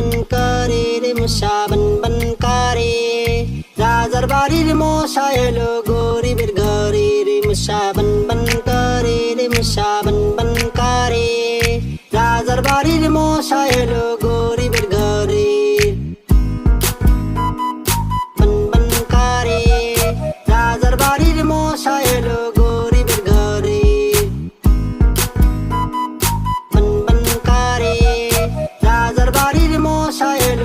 বন করে রে মশা বন বন করে রাজার বাড়ির মশা এলো গরিবের ঘরে রে মশা বন বন করে রে মশা বন বন করে রাজার বাড়ির মশা এলো গরিবের ঘরে বন বন করে রাজার বাড়ির মশা এলো গরিবের ঘরে বন বন করে রাজার বাড়ির মশা এলো